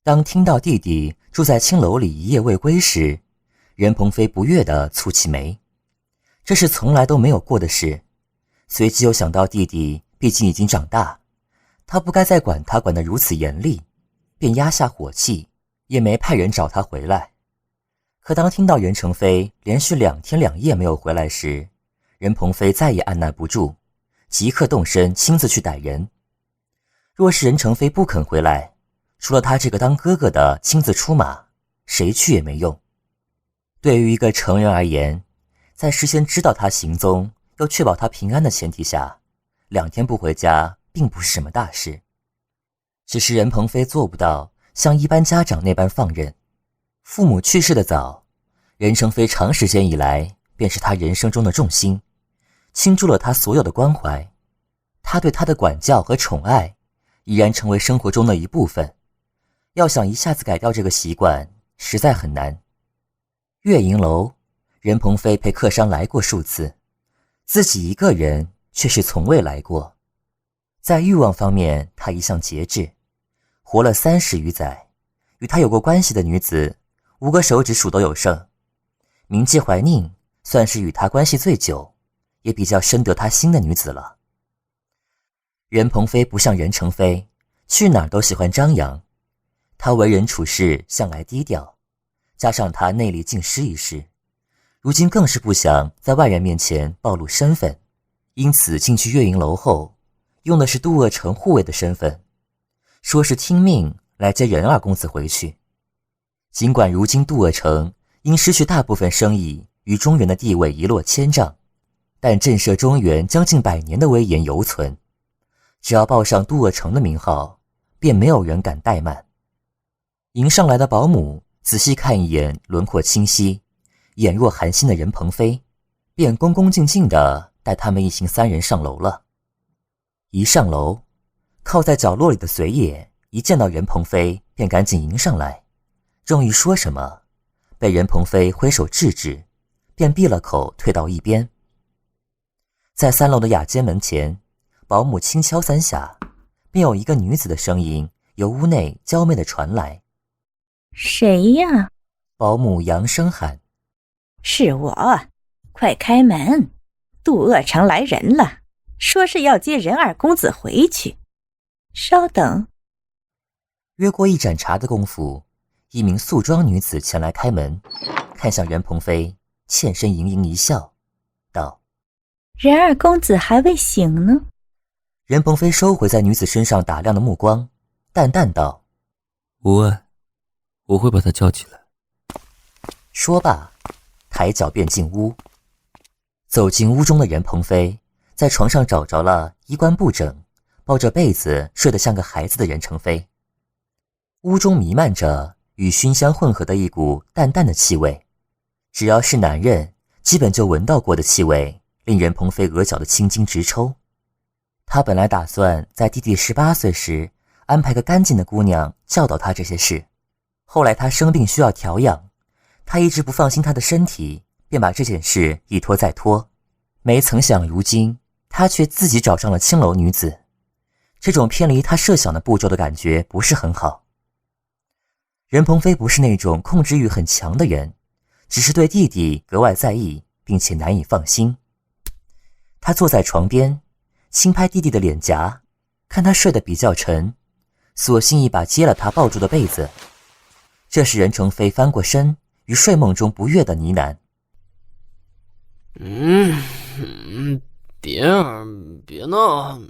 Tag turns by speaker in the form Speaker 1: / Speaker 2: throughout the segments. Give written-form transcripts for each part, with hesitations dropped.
Speaker 1: 当听到弟弟住在青楼里一夜未归时，任鹏飞不悦地蹙起眉，这是从来都没有过的事。随即又想到弟弟毕竟已经长大，他不该再管他管得如此严厉，便压下火气，也没派人找他回来。可当听到任成飞连续2天2夜没有回来时，任鹏飞再也按捺不住，即刻动身亲自去逮人。若是任成飞不肯回来，除了他这个当哥哥的亲自出马，谁去也没用。对于一个成人而言，在事先知道他行踪又确保他平安的前提下，2天不回家并不是什么大事。只是任鹏飞做不到像一般家长那般放任。父母去世的早，任成飞长时间以来便是他人生中的重心，倾注了他所有的关怀。他对他的管教和宠爱已然成为生活中的一部分，要想一下子改掉这个习惯实在很难。月银楼，任鹏飞陪客商来过数次，自己一个人却是从未来过。在欲望方面他一向节制，活了30余载，与他有过关系的女子5个手指数都有剩。铭记怀宁算是与他关系最久，也比较深得他心的女子了。任鹏飞不像任成飞，去哪儿都喜欢张扬，他为人处事向来低调，加上他内力尽失一事，如今更是不想在外人面前暴露身份，因此进去月银楼后，用的是杜鄂城护卫的身份，说是听命来接任二公子回去。尽管如今杜鄂城因失去大部分生意，与中原的地位一落千丈，但震慑中原将近100年的威严犹存，只要报上杜鄂城的名号，便没有人敢怠慢。迎上来的保姆仔细看一眼轮廓清晰、眼若寒星的任鹏飞，便恭恭敬敬地带他们一行3人上楼了。一上楼，靠在角落里的随野一见到任鹏飞便赶紧迎上来，正欲说什么，被任鹏飞挥手制止，便闭了口退到一边。在3楼的雅间门前，保姆轻敲3下，便有一个女子的声音由屋内娇媚地传来：“
Speaker 2: 谁呀？”
Speaker 1: 保姆扬声喊：“
Speaker 2: 是我，快开门！杜鄂城来人了，说是要接任二公子回去。稍等。”
Speaker 1: 约过一盏茶的功夫，一名素装女子前来开门，看向任鹏飞，欠身盈盈一笑，道：“
Speaker 2: 任二公子还未醒呢。”
Speaker 1: 任鹏飞收回在女子身上打量的目光，淡淡道：“
Speaker 3: 无碍，我会把他叫起来。”
Speaker 1: 说罢，抬脚便进屋。走进屋中的任鹏飞，在床上找着了衣冠不整、抱着被子睡得像个孩子的任成飞。屋中弥漫着与熏香混合的一股淡淡的气味，只要是男人基本就闻到过的气味，令任鹏飞额角的青筋直抽。他本来打算在弟弟18岁时安排个干净的姑娘教导他这些事，后来他生病需要调养，他一直不放心他的身体，便把这件事一拖再拖。没曾想如今他却自己找上了青楼女子，这种偏离他设想的步骤的感觉不是很好。任鹏飞不是那种控制欲很强的人，只是对弟弟格外在意，并且难以放心。他坐在床边，轻拍弟弟的脸颊，看他睡得比较沉，索性一把接了他抱住的被子。这时任成飞翻过身，于睡梦中不悦的呢喃：“
Speaker 3: 别闹，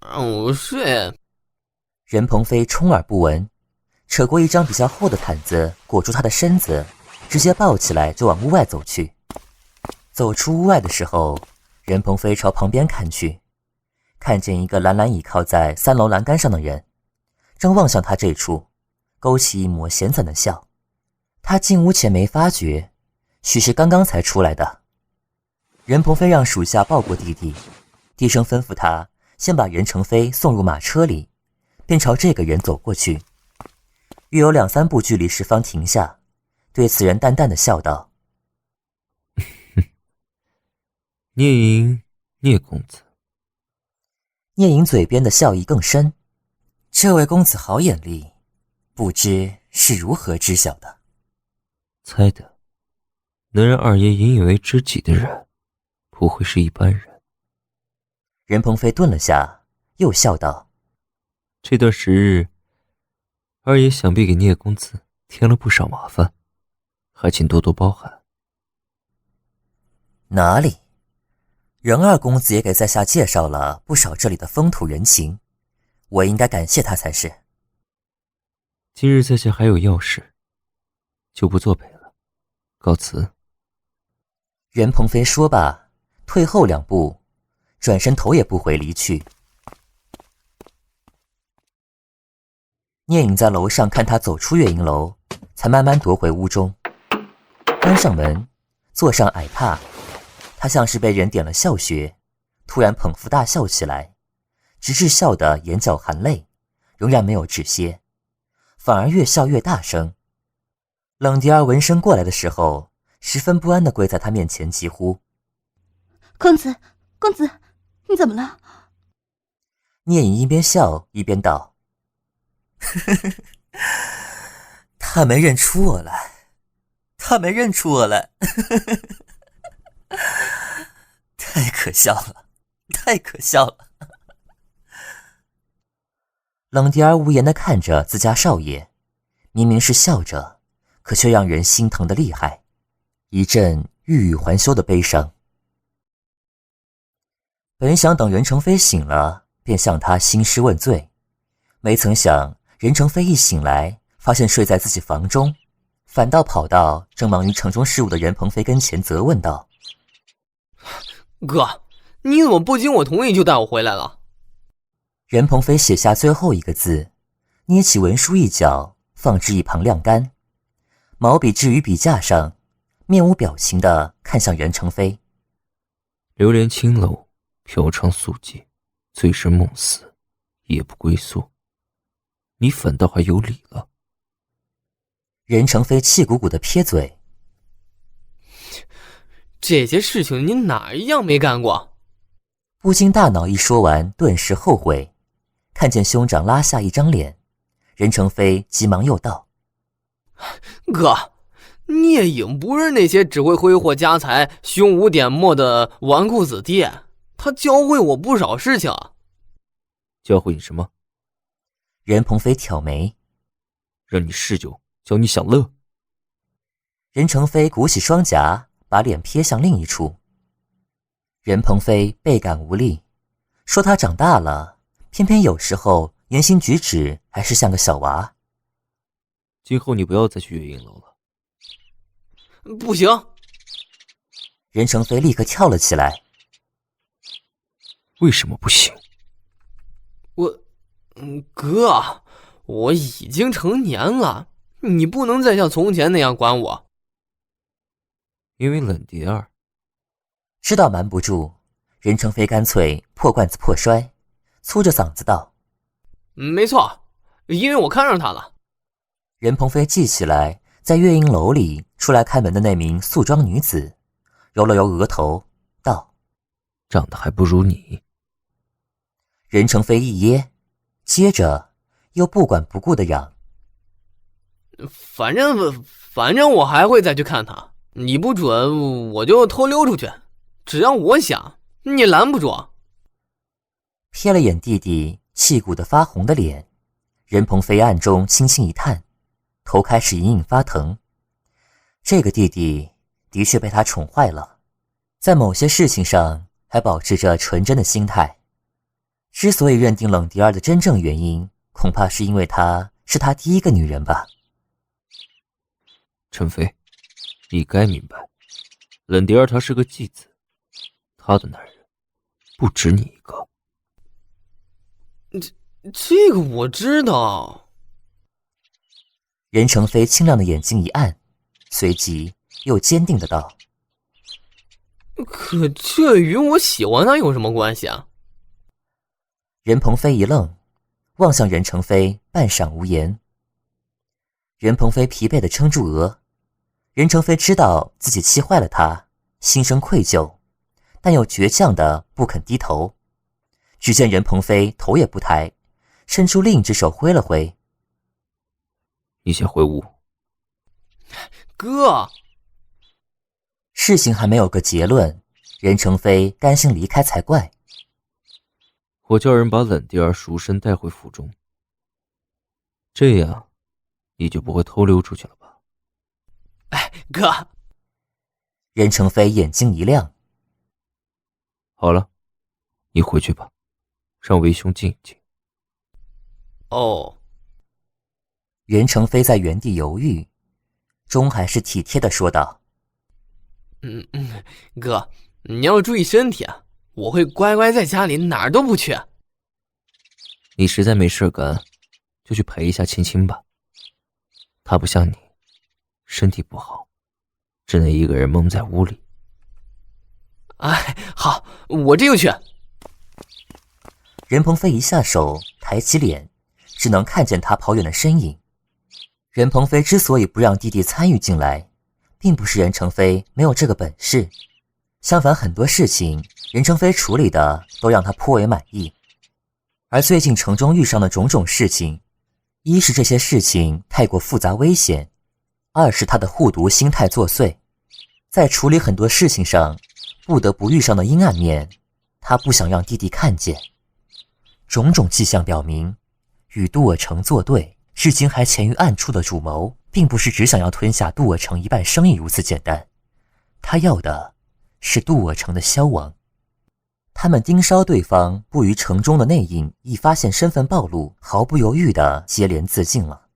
Speaker 3: 让我睡。”
Speaker 1: 任鹏飞充耳不闻，扯过一张比较厚的毯子裹住他的身子，直接抱起来就往屋外走去。走出屋外的时候，任鹏飞朝旁边看去，看见一个懒懒倚靠在3楼栏杆上的人，正望向他这处，勾起一抹咸散的笑。他进屋前没发觉，许是刚刚才出来的。任鹏飞让属下抱过弟弟，低声吩咐他先把任成飞送入马车里，便朝这个人走过去。约有2、3步距离时方停下，对此人淡淡的笑道：“
Speaker 3: 聂莹，聂公子。”
Speaker 1: 聂莹嘴边的笑意更深：“这位公子好眼力，不知是如何知晓的。
Speaker 3: 猜的，能让二爷引以为知己的人，不会是一般人。
Speaker 1: 任鹏飞顿了下，又笑道：
Speaker 3: 这段时日，二爷想必给聂公子添了不少麻烦，还请多多包涵。
Speaker 1: 哪里，任二公子也给在下介绍了不少这里的风土人情，我应该感谢他才是。
Speaker 3: 今日在下还有要事，就不作陪了，告辞。
Speaker 1: 任鹏飞说罢，退后2步，转身头也不回离去。聂隐在楼上看他走出月影楼，才慢慢踱回屋中，关上门，坐上矮榻。他像是被人点了笑穴，突然捧腹大笑起来，直至笑得眼角含泪，仍然没有止歇，反而越笑越大声。冷迪儿闻声过来的时候，十分不安地跪在他面前，急呼：
Speaker 4: 公子，公子，你怎么了？
Speaker 1: 聂隐一边笑一边道：他没认出我来，他没认出我来。太可笑了，太可笑了。冷迪儿无言地看着自家少爷，明明是笑着，可却让人心疼得厉害，一阵欲语还休的悲伤。本想等任成飞醒了，便向他兴师问罪，没曾想任成飞一醒来，发现睡在自己房中，反倒跑到正忙于城中事务的任鹏飞跟前责问道：
Speaker 3: 哥，你怎么不经我同意就带我回来了？
Speaker 1: 任鹏飞写下最后一个字，捏起文书一角，放置一旁晾干，毛笔置于笔架上，面无表情地看向任成飞。
Speaker 3: 流连青楼，嫖娼宿妓，醉生梦死，夜不归宿，你反倒还有理了。
Speaker 1: 任成飞气鼓鼓地撇嘴：
Speaker 3: 这些事情你哪一样没干过？
Speaker 1: 不经大脑一说完，顿时后悔，看见兄长拉下一张脸，任成飞急忙又道：
Speaker 3: 哥，聂隐不是那些只会挥霍家财、胸无点墨的纨绔子弟，他教会我不少事情。教会你什么？
Speaker 1: 任鹏飞挑眉：
Speaker 3: 让你嗜酒，教你享乐。
Speaker 1: 任成飞鼓起双颊，把脸瞥向另一处。任鹏飞倍感无力，说他长大了，偏偏有时候言行举止还是像个小娃。
Speaker 3: 今后你不要再去月影楼了。不行！
Speaker 1: 任成飞立刻跳了起来。
Speaker 3: 为什么不行？哥，我已经成年了，你不能再像从前那样管我。因为冷蝶儿。
Speaker 1: 知道瞒不住，任成飞干脆破罐子破摔，粗着嗓子道：
Speaker 3: 没错，因为我看上他了。
Speaker 1: 任鹏飞记起来在月影楼里出来开门的那名素装女子，揉了揉额头道：
Speaker 3: 长得还不如你。
Speaker 1: 任成飞一噎，接着又不管不顾地嚷：
Speaker 3: 反正我还会再去看他，你不准我就偷溜出去，只要我想，你拦不住。
Speaker 1: 瞥了眼弟弟气鼓得发红的脸，任鹏飞暗中轻轻一叹，头开始隐隐发疼。这个弟弟的确被他宠坏了，在某些事情上还保持着纯真的心态。之所以认定冷迪儿的真正原因，恐怕是因为她是他第一个女人吧。
Speaker 3: 陈飞，你该明白，冷迪儿她是个继子，她的男人不止你一个。这个我知道。
Speaker 1: 任成飞清亮的眼睛一暗，随即又坚定的道：
Speaker 3: 可这与我喜欢他有什么关系啊？
Speaker 1: 任鹏飞一愣，望向任成飞，半晌无言。任鹏飞疲惫地撑住额，任成飞知道自己气坏了他，心生愧疚，但又倔强地不肯低头。只见任鹏飞头也不抬，伸出另一只手挥了挥。
Speaker 5: 你先回屋。
Speaker 3: 哥，
Speaker 1: 事情还没有个结论，任成飞甘心离开才怪。
Speaker 5: 我叫人把冷蒂儿赎身带回府中，这样你就不会偷溜出去了吧？
Speaker 3: 哎，哥。
Speaker 1: 任成飞眼睛一亮。
Speaker 5: 好了，你回去吧，让为兄静一静。
Speaker 3: 哦。
Speaker 1: 任成飞在原地犹豫，终还是体贴地说道：
Speaker 3: 哥，你要注意身体啊，我会乖乖在家里哪儿都不去。
Speaker 5: 你实在没事干，就去陪一下青青吧。她不像你，身体不好，只能一个人蒙在屋里。
Speaker 3: 哎，好，我这就去。
Speaker 1: 任鹏飞一下手，抬起脸，只能看见他跑远的身影。任鹏飞之所以不让弟弟参与进来，并不是任成飞没有这个本事，相反很多事情任成飞处理的都让他颇为满意。而最近城中遇上的种种事情，一是这些事情太过复杂危险，二是他的护犊心态作祟，在处理很多事情上不得不遇上的阴暗面，他不想让弟弟看见。种种迹象表明，与杜尔成作对，至今还潜于暗处的主谋，并不是只想要吞下杜尔成一半生意如此简单，他要的是杜尔成的消亡。他们盯梢对方不于城中的内应，一发现身份暴露，毫不犹豫地接连自尽了。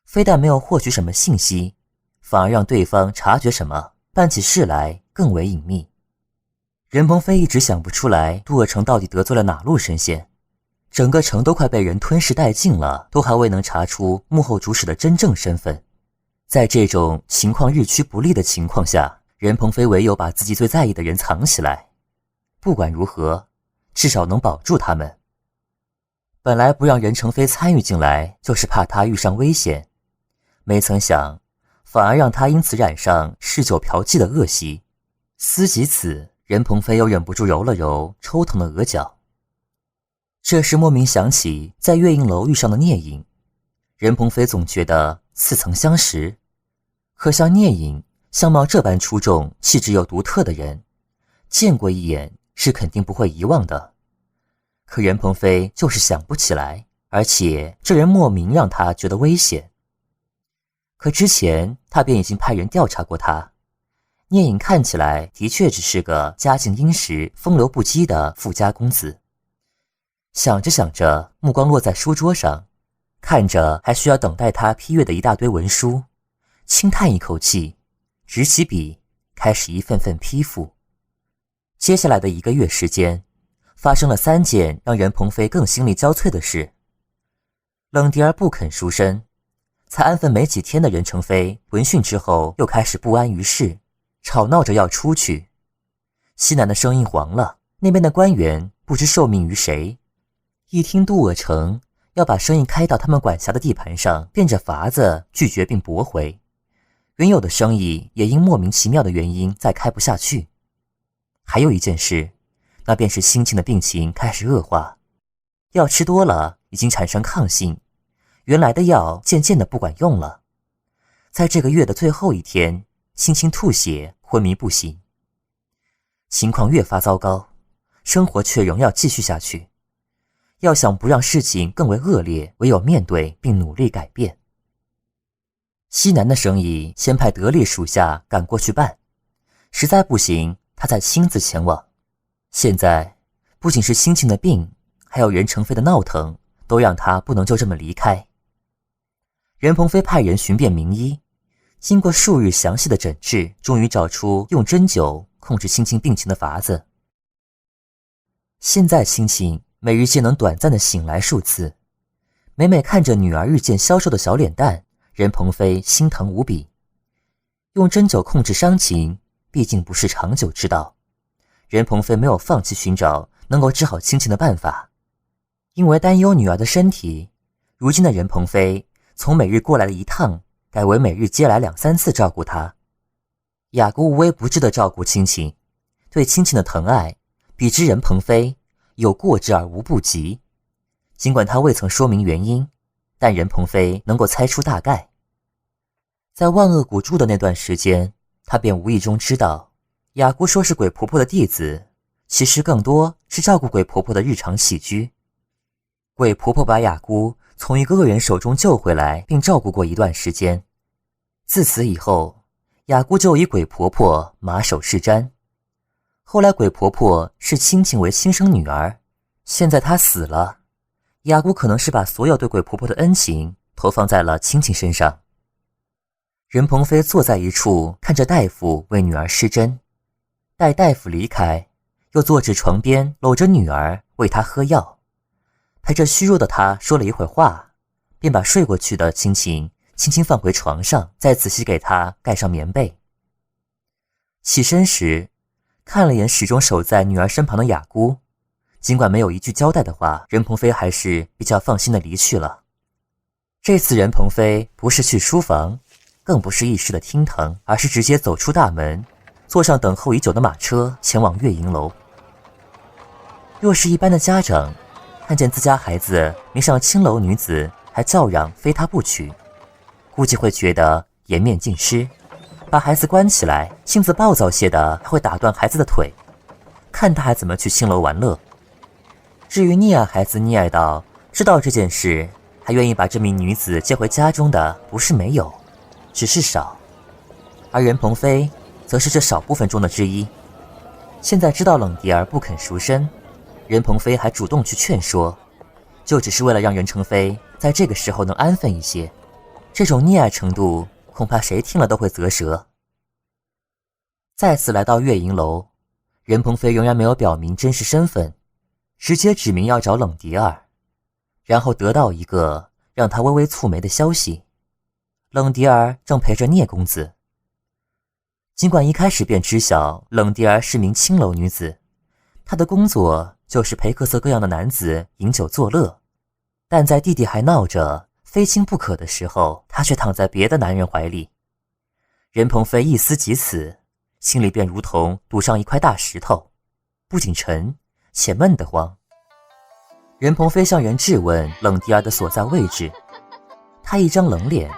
Speaker 1: 非但没有获取什么信息，反而让对方察觉什么，办起事来更为隐秘。任鹏飞一直想不出来杜尔成到底得罪了哪路神仙，整个城都快被人吞噬殆尽了，都还未能查出幕后主使的真正身份。在这种情况日趋不利的情况下，任鹏飞唯有把自己最在意的人藏起来，不管如何，至少能保住他们。本来不让任成飞参与进来，就是怕他遇上危险，没曾想反而让他因此染上嗜酒嫖妓的恶习。思及此，任鹏飞又忍不住揉了揉抽疼的额角。这时莫名想起在月映楼遇上的聂隐，任鹏飞总觉得似曾相识，可像聂隐相貌这般出众，气质又独特的人，见过一眼是肯定不会遗忘的。可任鹏飞就是想不起来，而且这人莫名让他觉得危险。可之前他便已经派人调查过他，聂隐看起来的确只是个家境殷实、风流不羁的富家公子。想着想着，目光落在书桌上，看着还需要等待他批阅的一大堆文书，轻叹一口气，执起笔开始一份份批复。接下来的1个月时间，发生了3件让任鹏飞更心力交瘁的事。冷迪儿不肯赎身，才安分没几天的任成飞闻讯之后又开始不安于世，吵闹着要出去。西南的声音黄了，那边的官员不知受命于谁，一听杜尔成要把生意开到他们管辖的地盘上，变着法子拒绝并驳回，原有的生意也因莫名其妙的原因再开不下去。还有一件事，那便是心情的病情开始恶化，药吃多了已经产生抗性，原来的药渐渐的不管用了。在这个月的最后一天，轻轻吐血，昏迷不醒。情况越发糟糕，生活却仍要继续下去。要想不让事情更为恶劣，唯有面对并努力改变。西南的生意先派得力属下赶过去办，实在不行他再亲自前往。现在不仅是亲戚的病，还有任成飞的闹腾，都让他不能就这么离开。任鹏飞派人寻遍名医，经过数日详细的诊治，终于找出用针灸控制亲戚病情的法子。现在亲戚每日皆能短暂的醒来数次，每每看着女儿日渐消瘦的小脸蛋，任鹏飞心疼无比。用针灸控制伤情毕竟不是长久之道，任鹏飞没有放弃寻找能够治好亲戚的办法。因为担忧女儿的身体，如今的任鹏飞从每日过来的一趟改为每日接来2、3次照顾她。雅姑无微不至的照顾亲戚，对亲戚的疼爱比之任鹏飞有过之而无不及。尽管他未曾说明原因，但任鹏飞能够猜出大概。在万恶谷住的那段时间，他便无意中知道，雅姑说是鬼婆婆的弟子，其实更多是照顾鬼婆婆的日常起居。鬼婆婆把雅姑从一个恶人手中救回来，并照顾过一段时间。自此以后，雅姑就以鬼婆婆马首是瞻。后来鬼婆婆视亲情为亲生女儿，现在她死了，雅姑可能是把所有对鬼婆婆的恩情投放在了亲情身上。任鹏飞坐在一处，看着大夫为女儿施针，待大夫离开，又坐至床边搂着女儿为她喝药，陪着虚弱的她说了一会儿话，便把睡过去的亲情轻轻放回床上，再仔细给她盖上棉被。起身时，看了眼始终守在女儿身旁的雅姑，尽管没有一句交代的话，任鹏飞还是比较放心的离去了。这次任鹏飞不是去书房，更不是一时的听疼，而是直接走出大门，坐上等候已久的马车，前往月营楼。若是一般的家长，看见自家孩子迷上青楼女子，还叫嚷非他不娶，估计会觉得颜面尽失，把孩子关起来，性子暴躁些的还会打断孩子的腿，看他还怎么去青楼玩乐。至于溺爱孩子溺爱到知道这件事还愿意把这名女子接回家中的，不是没有，只是少。而任鹏飞则是这少部分中的之一。现在知道冷迪儿不肯赎身，任鹏飞还主动去劝说，就只是为了让任成飞在这个时候能安分一些。这种溺爱程度，恐怕谁听了都会啧舌。再次来到月营楼，任鹏飞仍然没有表明真实身份，直接指明要找冷迪儿，然后得到一个让他微微蹙眉的消息：冷迪儿正陪着聂公子。尽管一开始便知晓冷迪儿是名青楼女子，她的工作就是陪各色各样的男子饮酒作乐，但在弟弟还闹着非亲不可的时候，她却躺在别的男人怀里。任鹏飞一思及此，心里便如同堵上一块大石头，不仅沉且闷得慌。任鹏飞向人质问冷迪儿的所在位置，他一张冷脸，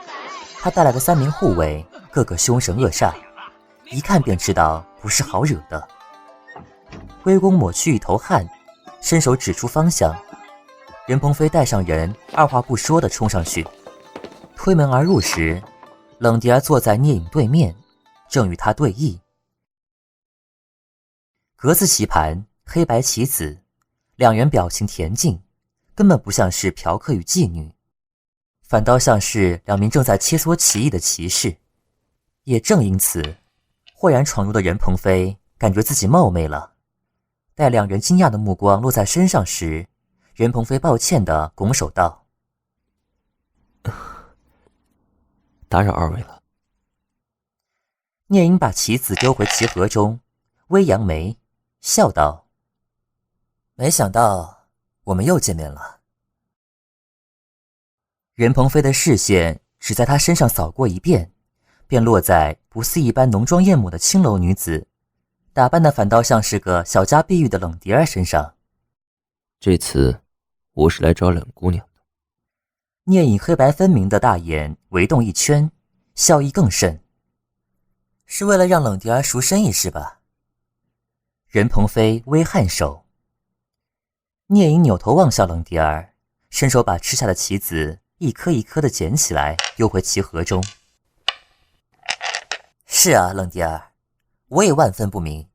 Speaker 1: 他带来的3名护卫个个凶神恶煞，一看便知道不是好惹的。龟公抹去一头汗，伸手指出方向。任鹏飞带上人，二话不说地冲上去。推门而入时，冷迪儿坐在聂隐对面，正与他对弈。格子棋盘，黑白棋子，两人表情恬静，根本不像是嫖客与妓女，反倒像是2名正在切磋棋艺的棋士。也正因此，豁然闯入的任鹏飞感觉自己冒昧了。待2人惊讶的目光落在身上时，任鹏飞抱歉地拱手道：
Speaker 5: 打扰2位了。
Speaker 1: 聂隐把棋子丢回棋盒中，微扬眉，笑道：没想到我们又见面了。任鹏飞的视线只在他身上扫过一遍，便落在不似一般浓妆艳抹的青楼女子，打扮的反倒像是个小家碧玉的冷迪儿身上。
Speaker 5: 这次我是来找冷姑娘的。
Speaker 1: 聂隐黑白分明的大眼围动一圈，笑意更甚。是为了让冷迪儿赎身一事吧？任鹏飞微颔首。聂隐扭头望向冷迪儿，伸手把吃下的棋子一颗一颗地捡起来，丢回棋盒中。是啊，冷迪儿，我也万分不明，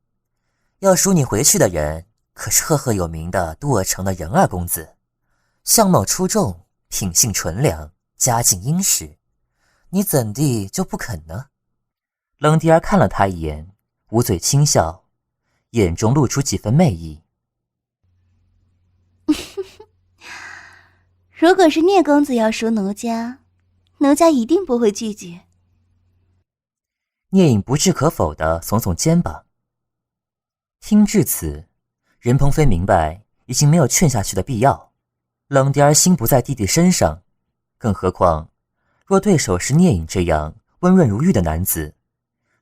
Speaker 1: 要赎你回去的人可是赫赫有名的都尔城的任二公子，相貌出众，品性纯良，家境殷实，你怎地就不肯呢？冷迪儿看了他一眼，捂嘴轻笑，眼中露出几分媚意。
Speaker 4: 如果是聂公子要赎奴家，奴家一定不会拒绝。
Speaker 1: 聂隐不置可否地耸耸肩膀。听至此，任鹏飞明白已经没有劝下去的必要。冷迪儿心不在弟弟身上，更何况若对手是聂隐这样温润如玉的男子，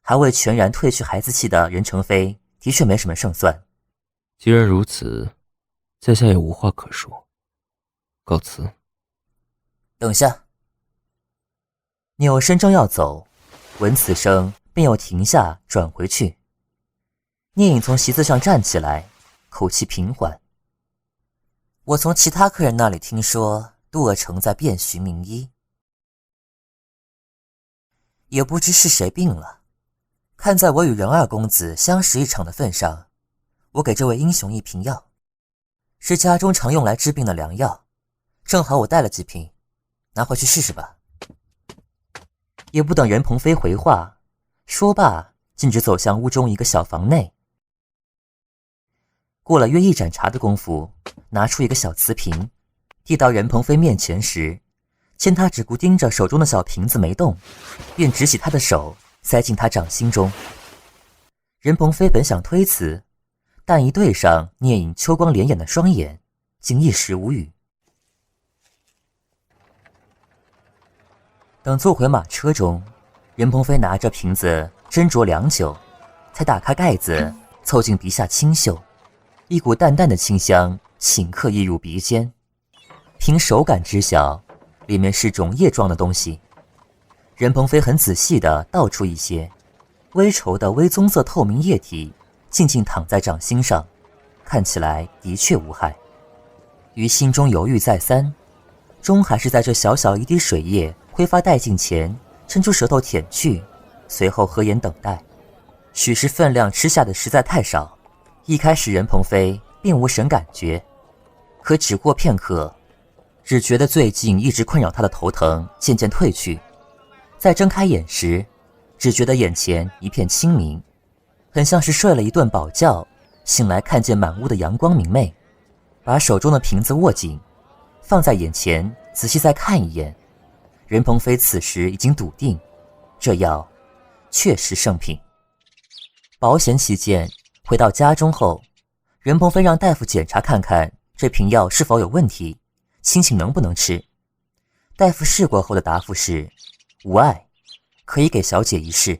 Speaker 1: 还未全然褪去孩子气的任成飞的确没什么胜算。
Speaker 5: 既然如此，在下也无话可说，告辞。
Speaker 1: 等下。扭身正要走，闻此声便又停下转回去。聂隐从席子上站起来，口气平缓。我从其他客人那里听说杜鄂成在遍寻名医，也不知是谁病了。看在我与仁二公子相识一场的份上，我给这位英雄一瓶药，是家中常用来治病的良药，正好我带了几瓶，拿回去试试吧。也不等任鹏飞回话，说罢径直走向屋中一个小房内。过了约一盏茶的功夫，拿出一个小瓷瓶，递到任鹏飞面前时，见他只顾盯着手中的小瓶子没动，便直起他的手塞进他掌心中。任鹏飞本想推辞，但一对上聂隐秋光潋眼的双眼，竟一时无语。等坐回马车中，任鹏飞拿着瓶子斟酌良久，才打开盖子，凑近鼻下清嗅，一股淡淡的清香顷刻溢入鼻尖。凭手感知晓，里面是种液状的东西。任鹏飞很仔细地倒出一些，微稠的微棕色透明液体静静躺在掌心上，看起来的确无害。于心中犹豫再三，终还是在这小小一滴水液挥发殆尽前，伸出舌头舔去，随后合眼等待。许是分量吃下的实在太少，一开始任鹏飞并无神感觉，可只过片刻，只觉得最近一直困扰他的头疼渐渐退去。再睁开眼时，只觉得眼前一片清明，很像是睡了一顿饱觉，醒来看见满屋的阳光明媚。把手中的瓶子握紧，放在眼前仔细再看一眼。任鹏飞此时已经笃定，这药确实圣品。保险起见，回到家中后，任鹏飞让大夫检查看看这瓶药是否有问题，亲戚能不能吃。大夫试过后的答复是无碍，可以给小姐一试。